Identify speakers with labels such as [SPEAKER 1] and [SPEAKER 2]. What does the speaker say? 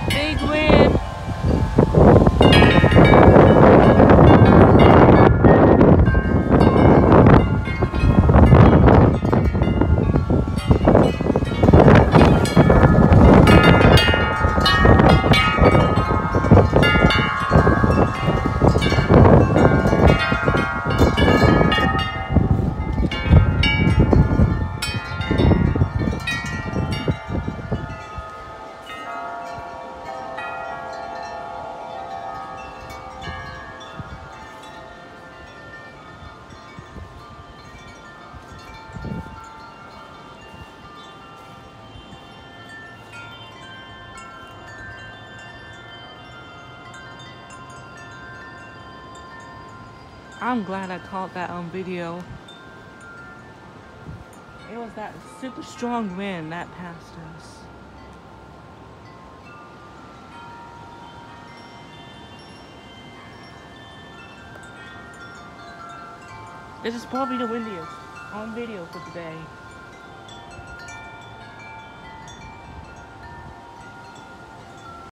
[SPEAKER 1] Big wind. I'm glad I caught that on video. It was that super strong wind that passed us. This is probably the windiest on video for today.